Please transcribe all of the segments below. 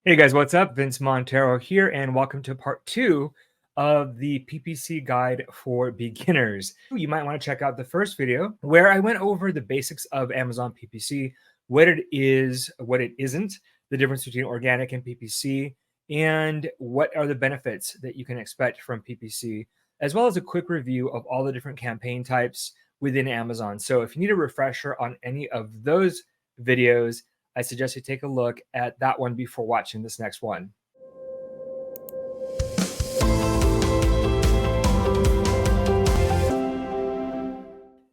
Hey guys, what's up? Vince Montero here, and welcome to part 2 of the PPC guide for beginners. You might want to check out the first video where I went over the basics of Amazon PPC, what it is, what it isn't, the difference between organic and PPC, and what are the benefits that you can expect from PPC, as well as a quick review of all the different campaign types within Amazon. So if you need a refresher on any of those videos, I suggest you take a look at that one before watching this next one.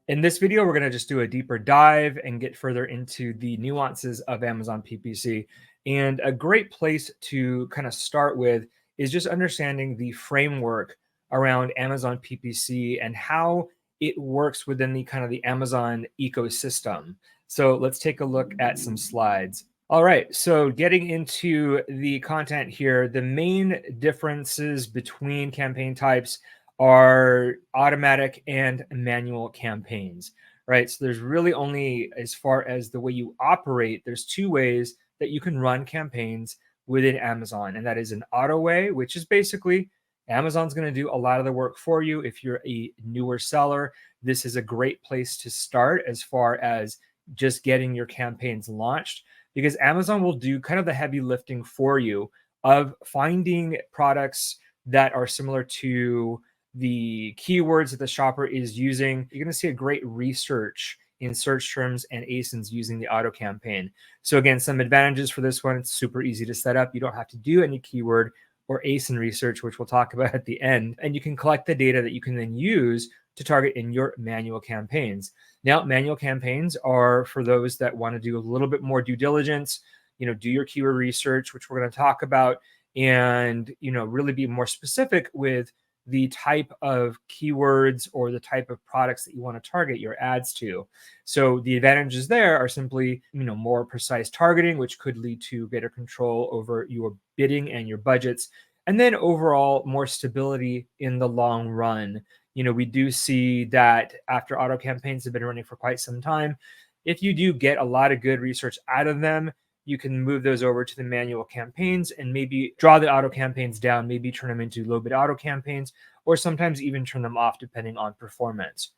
In this video, we're going to just do a deeper dive and get further into the nuances of Amazon PPC. And a great place to kind of start with is just understanding the framework around Amazon PPC and how it works within the kind of the Amazon ecosystem. So let's take a look at some slides. All right, so getting into the content here, the main differences between campaign types are automatic and manual campaigns, right? So there's really only, as far as the way you operate, there's two ways that you can run campaigns within Amazon, and that is an auto way, which is basically Amazon's going to do a lot of the work for you. If you're a newer seller, this is a great place to start as far as just getting your campaigns launched, because Amazon will do kind of the heavy lifting for you of finding products that are similar to the keywords that the shopper is using. You're going to see a great research in search terms and ASINs using the auto campaign. So again, some advantages for this one: it's super easy to set up. You don't have to do any keyword or ASIN research, which we'll talk about at the end. And you can collect the data that you can then use to target in your manual campaigns. Now, manual campaigns are for those that want to do a little bit more due diligence, do your keyword research, which we're going to talk about, and, really be more specific with the type of keywords or the type of products that you want to target your ads to. So the advantages there are simply, more precise targeting, which could lead to better control over your bidding and your budgets. And then overall, more stability in the long run. We do see that after auto campaigns have been running for quite some time, if you do get a lot of good research out of them, you can move those over to the manual campaigns and maybe draw the auto campaigns down, maybe turn them into low bid auto campaigns, or sometimes even turn them off depending on performance.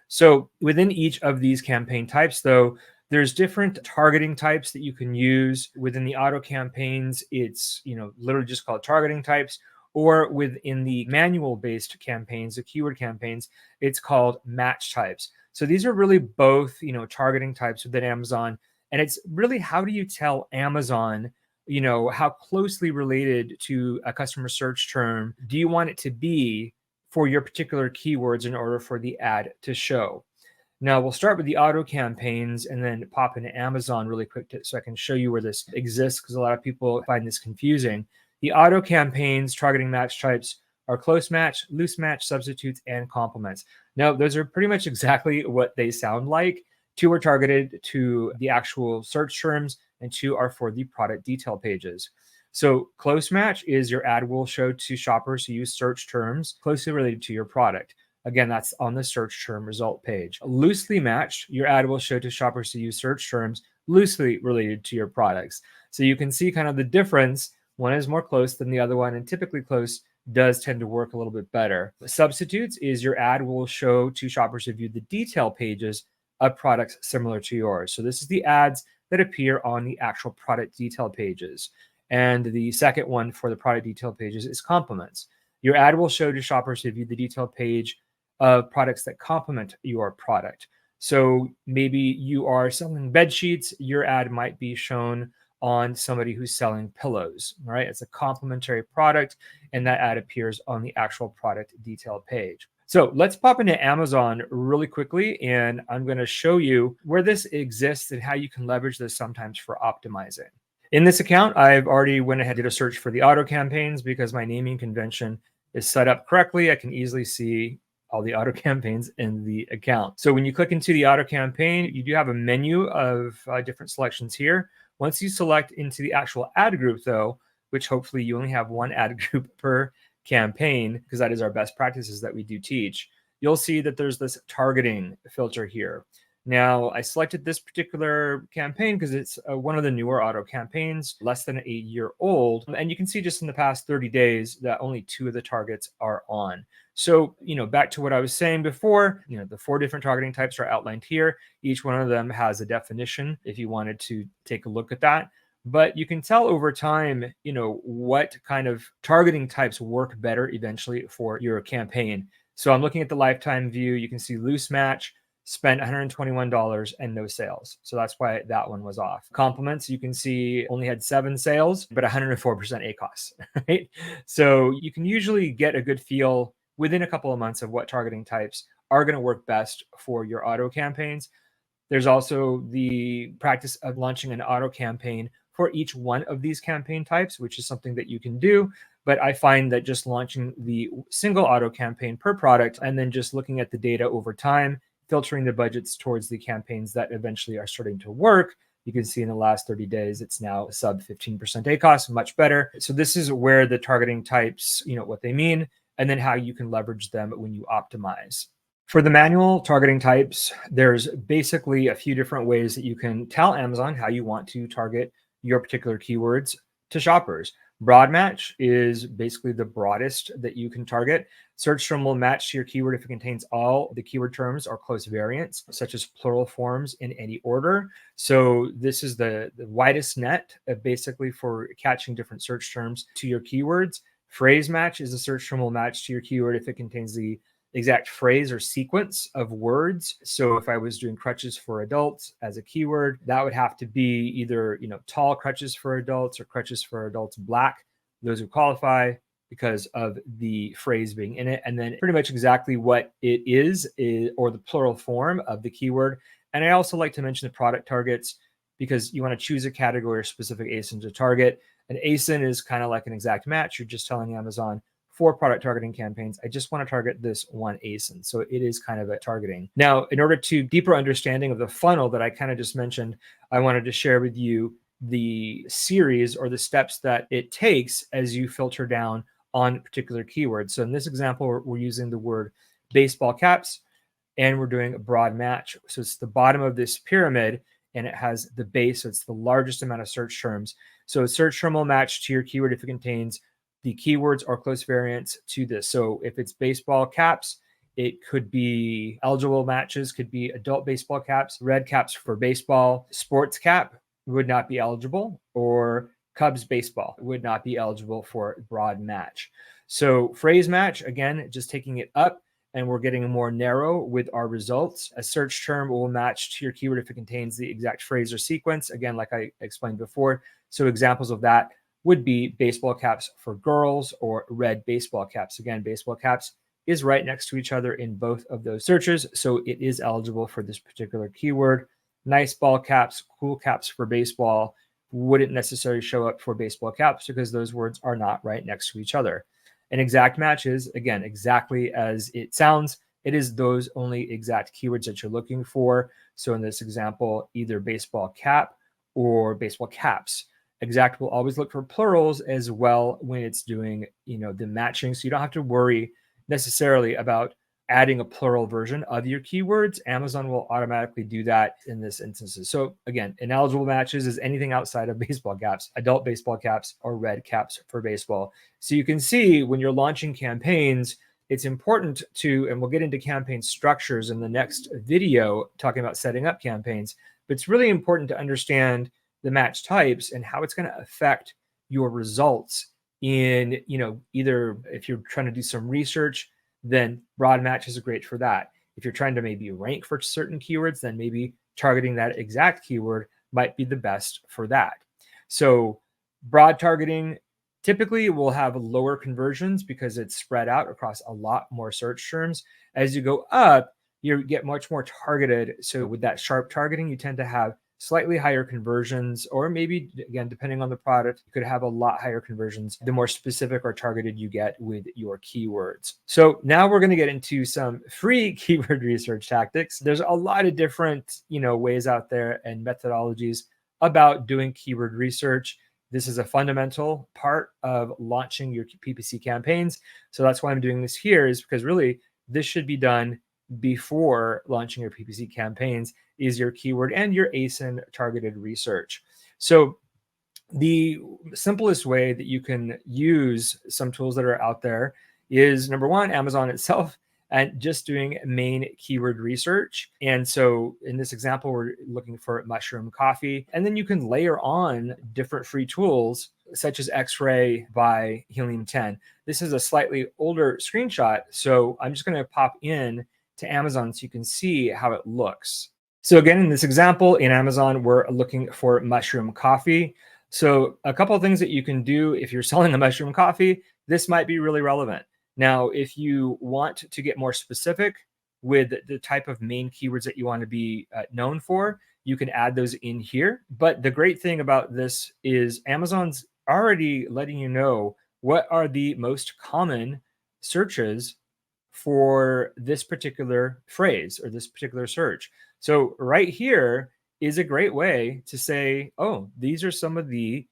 So within each of these campaign types, though, there's different targeting types that you can use. Within the auto campaigns, it's literally just called targeting types, or within the manual based campaigns, the keyword campaigns, it's called match types. So these are really both targeting types within Amazon. And it's really, how do you tell Amazon, how closely related to a customer search term do you want it to be for your particular keywords in order for the ad to show? Now, we'll start with the auto campaigns and then pop into Amazon really quick so I can show you where this exists, because a lot of people find this confusing. The auto campaigns targeting match types are close match, loose match, substitutes, and complements. Now, those are pretty much exactly what they sound like. Two are targeted to the actual search terms, and two are for the product detail pages. So close match is your ad will show to shoppers who use search terms closely related to your product. Again, that's on the search term result page. Loosely matched, your ad will show to shoppers who use search terms loosely related to your products. So you can see kind of the difference. One is more close than the other one, and typically close does tend to work a little bit better. Substitutes is your ad will show to shoppers who view the detail pages of products similar to yours. So this is the ads that appear on the actual product detail pages. And the second one for the product detail pages is complements. Your ad will show to shoppers who view the detail page of products that complement your product. So maybe you are selling bed sheets, your ad might be shown on somebody who's selling pillows, right? It's a complementary product, and that ad appears on the actual product detail page. So let's pop into Amazon really quickly, and I'm going to show you where this exists and how you can leverage this sometimes for optimizing. In this account, I've already went ahead and did a search for the auto campaigns because my naming convention is set up correctly. I can easily see all the auto campaigns in the account. So when you click into the auto campaign, you do have a menu of different selections here. Once you select into the actual ad group, though, which hopefully you only have one ad group per campaign, because that is our best practices that we do teach, you'll see that there's this targeting filter here. Now, I selected this particular campaign because it's one of the newer auto campaigns, less than a year old. And you can see just in the past 30 days that only 2 of the targets are on. So, back to what I was saying before, the 4 different targeting types are outlined here. Each one of them has a definition if you wanted to take a look at that. But you can tell over time, what kind of targeting types work better eventually for your campaign. So I'm looking at the lifetime view. You can see loose match, spent $121 and no sales. So that's why that one was off. Compliments, you can see only had 7 sales, but 104% ACOS, right? So you can usually get a good feel within a couple of months of what targeting types are going to work best for your auto campaigns. There's also the practice of launching an auto campaign for each one of these campaign types, which is something that you can do. But I find that just launching the single auto campaign per product and then just looking at the data over time, filtering the budgets towards the campaigns that eventually are starting to work. You can see in the last 30 days, it's now sub 15% ACOS, much better. So this is where the targeting types, what they mean, and then how you can leverage them when you optimize. For the manual targeting types, there's basically a few different ways that you can tell Amazon how you want to target your particular keywords to shoppers. Broad match is basically the broadest that you can target. Search term will match to your keyword if it contains all the keyword terms or close variants, such as plural forms in any order. So this is the widest net basically for catching different search terms to your keywords. Phrase match is a search term will match to your keyword if it contains the exact phrase or sequence of words. So if I was doing crutches for adults as a keyword, that would have to be either, tall crutches for adults or crutches for adults black. Those would qualify because of the phrase being in it. And then pretty much exactly what it is or the plural form of the keyword. And I also like to mention the product targets because you want to choose a category or specific ASIN to target. An ASIN is kind of like an exact match. You're just telling Amazon, for product targeting campaigns, I just want to target this one ASIN. So it is kind of a targeting. Now, in order to deeper understanding of the funnel that I kind of just mentioned, I wanted to share with you the series or the steps that it takes as you filter down on particular keywords. So in this example, we're using the word baseball caps and we're doing a broad match. So it's the bottom of this pyramid and it has the base. So it's the largest amount of search terms. So a search term will match to your keyword if it contains the keywords or close variants to this. So if it's baseball caps, it could be eligible matches, could be adult baseball caps, red caps for baseball, sports cap would not be eligible, or Cubs baseball would not be eligible for broad match. So phrase match, again, just taking it up and we're getting more narrow with our results. A search term will match to your keyword if it contains the exact phrase or sequence. Again, like I explained before. So examples of that would be baseball caps for girls or red baseball caps. Again, baseball caps is right next to each other in both of those searches. So it is eligible for this particular keyword. Nice ball caps, cool caps for baseball wouldn't necessarily show up for baseball caps because those words are not right next to each other. An exact match is, again, exactly as it sounds. It is those only exact keywords that you're looking for. So in this example, either baseball cap or baseball caps. Exact will always look for plurals as well when it's doing, the matching. So you don't have to worry necessarily about adding a plural version of your keywords. Amazon will automatically do that in this instances. So again, ineligible matches is anything outside of baseball caps, adult baseball caps, or red caps for baseball. So you can see when you're launching campaigns, it's important to, and we'll get into campaign structures in the next video talking about setting up campaigns, but it's really important to understand the match types and how it's going to affect your results in, either if you're trying to do some research, then broad matches are great for that. If you're trying to maybe rank for certain keywords, then maybe targeting that exact keyword might be the best for that. So broad targeting typically will have lower conversions because it's spread out across a lot more search terms. As you go up, you get much more targeted. So with that sharp targeting, you tend to have slightly higher conversions, or maybe, again, depending on the product, you could have a lot higher conversions the more specific or targeted you get with your keywords. So now we're going to get into some free keyword research tactics. There's a lot of different, ways out there and methodologies about doing keyword research. This is a fundamental part of launching your PPC campaigns. So that's why I'm doing this here, is because really this should be done before launching your PPC campaigns. is your keyword and your ASIN targeted research. So the simplest way that you can use some tools that are out there is, number one, Amazon itself, and just doing main keyword research. And so in this example, we're looking for mushroom coffee. And then you can layer on different free tools such as X-ray by Helium 10. This is a slightly older screenshot, so I'm just going to pop in to Amazon so you can see how it looks. So again, in this example, in Amazon, we're looking for mushroom coffee. So a couple of things that you can do if you're selling a mushroom coffee, this might be really relevant. Now, if you want to get more specific with the type of main keywords that you want to be known for, you can add those in here. But the great thing about this is Amazon's already letting you know what are the most common searches for this particular phrase or this particular search. So right here is a great way to say, oh, these are some of the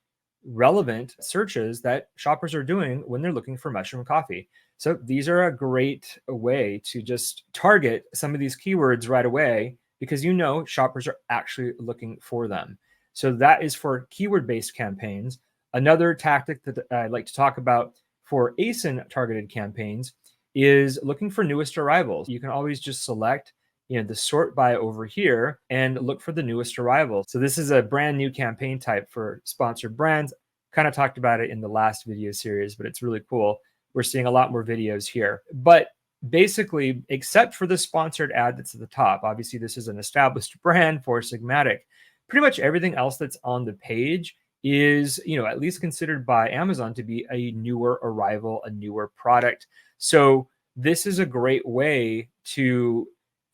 relevant searches that shoppers are doing when they're looking for mushroom coffee. So these are a great way to just target some of these keywords right away because you know shoppers are actually looking for them. So that is for keyword-based campaigns. Another tactic that I'd like to talk about for ASIN targeted campaigns is looking for newest arrivals. You can always just select the sort by over here and look for the newest arrival. So this is a brand new campaign type for sponsored brands. Kind of talked about it in the last video series, but it's really cool. We're seeing a lot more videos here. But basically, except for the sponsored ad that's at the top, obviously this is an established brand for Sigmatic. Pretty much everything else that's on the page is, at least considered by Amazon to be a newer arrival, a newer product. So this is a great way to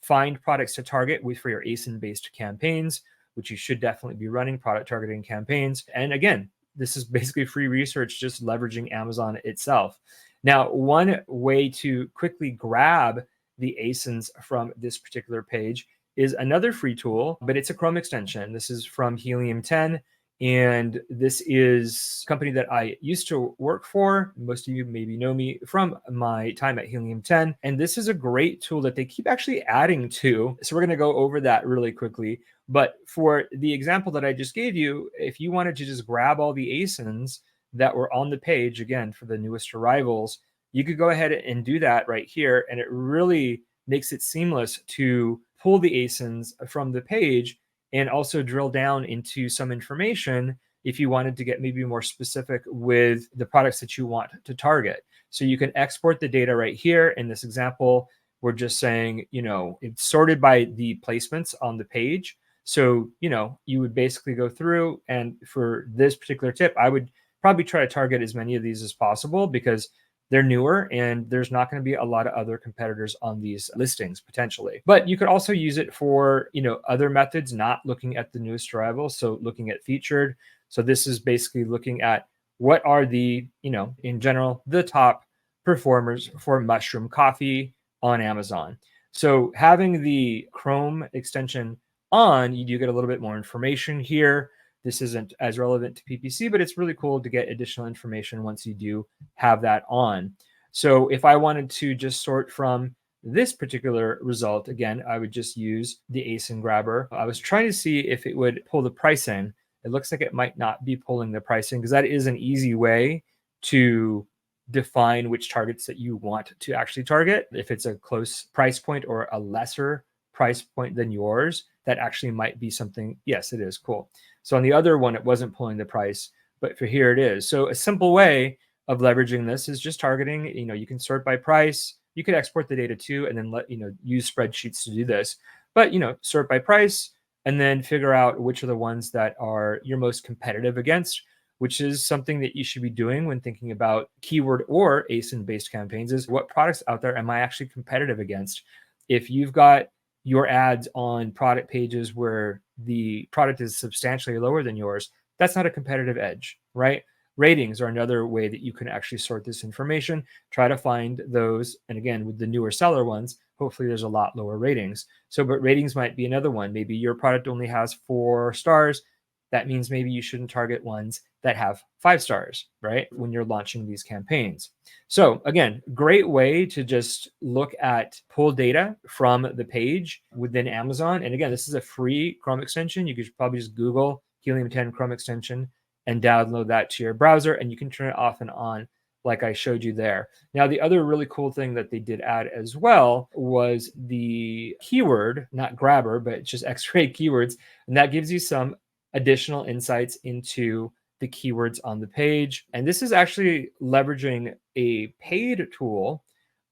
find products to target for your ASIN-based campaigns, which you should definitely be running product targeting campaigns. And again, this is basically free research, just leveraging Amazon itself. Now, one way to quickly grab the ASINs from this particular page is another free tool, but it's a Chrome extension. This is from Helium 10. And this is a company that I used to work for. Most of you maybe know me from my time at Helium 10. And this is a great tool that they keep actually adding to. So we're going to go over that really quickly. But for the example that I just gave you, if you wanted to just grab all the ASINs that were on the page, again, for the newest arrivals, you could go ahead and do that right here. And it really makes it seamless to pull the ASINs from the page and also drill down into some information if you wanted to get maybe more specific with the products that you want to target. So you can export the data right here. In this example, we're just saying, it's sorted by the placements on the page. So, you would basically go through, and for this particular tip, I would probably try to target as many of these as possible because they're newer and there's not going to be a lot of other competitors on these listings potentially. But you could also use it for, other methods, not looking at the newest arrivals. So looking at featured. So this is basically looking at what are the, in general, the top performers for mushroom coffee on Amazon. So having the Chrome extension on, you do get a little bit more information here. This isn't as relevant to PPC, but it's really cool to get additional information once you do have that on. So if I wanted to just sort from this particular result, again, I would just use the ASIN grabber. I was trying to see if it would pull the pricing. It looks like it might not be pulling the pricing because that is an easy way to define which targets that you want to actually target. If it's a close price point or a lesser price point than yours, that actually might be something. Yes, it is. Cool. So on the other one, it wasn't pulling the price, but for here it is. So a simple way of leveraging this is just targeting. You can sort by price. You could export the data too, and then use spreadsheets to do this. But sort by price, and then figure out which are the ones that are you're most competitive against, which is something that you should be doing when thinking about keyword or ASIN-based campaigns. Is what products out there am I actually competitive against? If you've got your ads on product pages where the product is substantially lower than yours, that's not a competitive edge, right? Ratings are another way that you can actually sort this information. Try to find those. And again, with the newer seller ones, hopefully there's a lot lower ratings. So, but ratings might be another one. Maybe your product only has 4 stars. that means maybe you shouldn't target ones that have 5 stars, right? When you're launching these campaigns. So again, great way to just look at pull data from the page within Amazon. And again, this is a free Chrome extension. You could probably just Google Helium 10 Chrome extension and download that to your browser, and you can turn it off and on like I showed you there. Now, the other really cool thing that they did add as well was the keyword, not grabber, but just X-ray keywords. And that gives you some additional insights into the keywords on the page. And this is actually leveraging a paid tool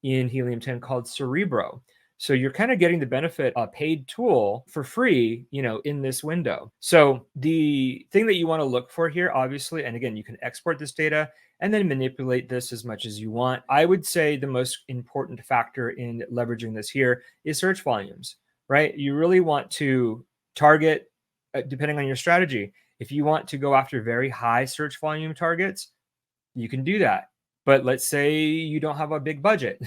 in Helium 10 called Cerebro. So you're kind of getting the benefit of a paid tool for free, in this window. So the thing that you want to look for here, obviously, and again, you can export this data and then manipulate this as much as you want. I would say the most important factor in leveraging this here is search volumes, right? You really want to target, depending on your strategy. If you want to go after very high search volume targets, you can do that. But let's say you don't have a big budget.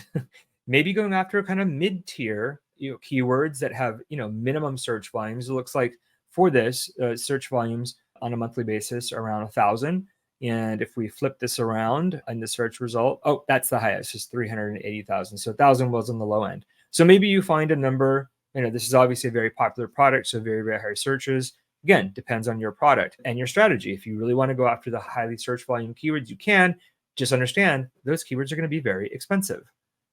Maybe going after kind of mid-tier keywords that have minimum search volumes. It looks like for this search volumes on a monthly basis around 1,000. And if we flip this around in the search result, oh, that's the highest, is 380,000. So 1,000 was on the low end. So maybe you find a number. This is obviously a very popular product, so very, very high searches. Again, depends on your product and your strategy. If you really want to go after the highly search volume keywords, you can. Just understand those keywords are going to be very expensive,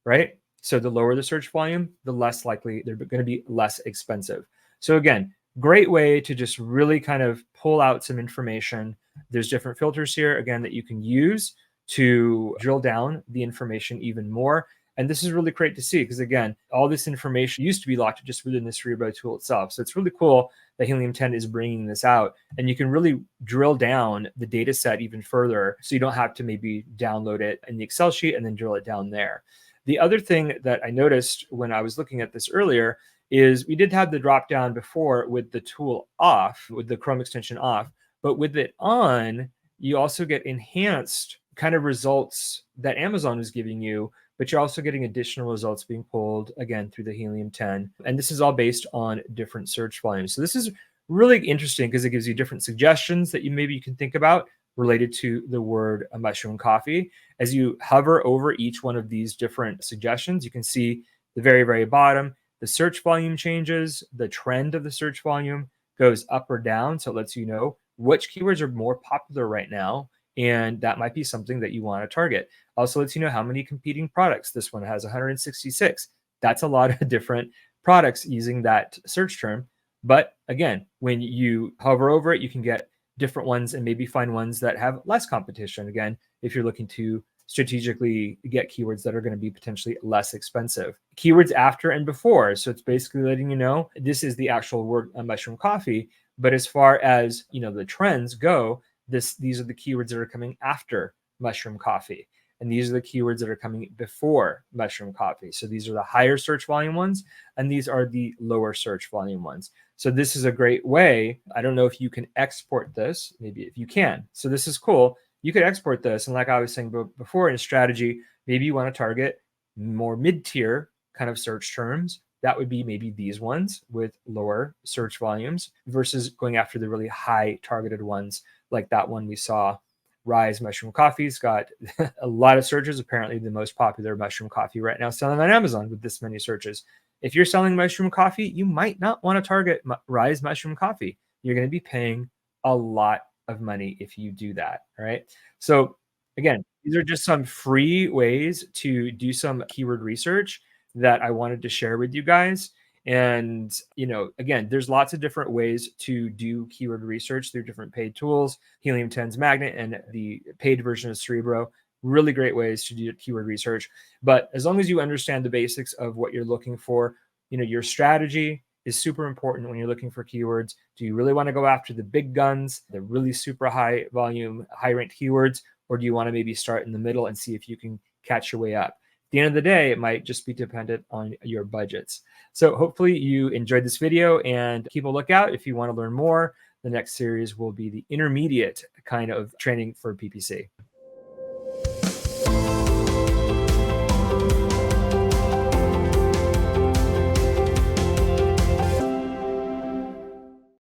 right? So the lower the search volume, the less likely they're going to be less expensive. So again, great way to just really kind of pull out some information. There's different filters here, again, that you can use to drill down the information even more. And this is really great to see because, again, all this information used to be locked just within the Cerebro tool itself. So it's really cool that Helium 10 is bringing this out. And you can really drill down the data set even further so you don't have to maybe download it in the Excel sheet and then drill it down there. The other thing that I noticed when I was looking at this earlier is we did have the drop down before with the tool off, with the Chrome extension off, but with it on, you also get enhanced kind of results that Amazon is giving you, but you're also getting additional results being pulled again through the Helium 10. And this is all based on different search volumes. So this is really interesting because it gives you different suggestions that you can think about related to the word mushroom coffee. As you hover over each one of these different suggestions, you can see the very, very bottom, the search volume changes, the trend of the search volume goes up or down. So it lets you know which keywords are more popular right now. And that might be something that you want to target. Also lets you know how many competing products. This one has 166. That's a lot of different products using that search term. But again, when you hover over it, you can get different ones and maybe find ones that have less competition. Again, if you're looking to strategically get keywords that are going to be potentially less expensive. Keywords after and before. So it's basically letting you know this is the actual word mushroom coffee. But as far as the trends go, these are the keywords that are coming after mushroom coffee. And these are the keywords that are coming before mushroom coffee. So these are the higher search volume ones, and these are the lower search volume ones. So this is a great way. I don't know if you can export this, maybe if you can. So this is cool. You could export this. And like I was saying before in strategy, maybe you want to target more mid-tier kind of search terms. That would be maybe these ones with lower search volumes versus going after the really high targeted ones like that one we saw. Rise Mushroom Coffee's got a lot of searches, apparently the most popular mushroom coffee right now selling on Amazon with this many searches. If you're selling mushroom coffee, you might not want to target Rise Mushroom Coffee. You're going to be paying a lot of money if you do that, all right? So again, these are just some free ways to do some keyword research that I wanted to share with you guys. And, again, there's lots of different ways to do keyword research through different paid tools. Helium 10's Magnet and the paid version of Cerebro, really great ways to do keyword research. But as long as you understand the basics of what you're looking for, your strategy is super important when you're looking for keywords. Do you really want to go after the big guns, the really super high volume, high ranked keywords, or do you want to maybe start in the middle and see if you can catch your way up? At the end of the day, it might just be dependent on your budgets. So hopefully you enjoyed this video, and keep a lookout if you want to learn more. The next series will be the intermediate kind of training for PPC.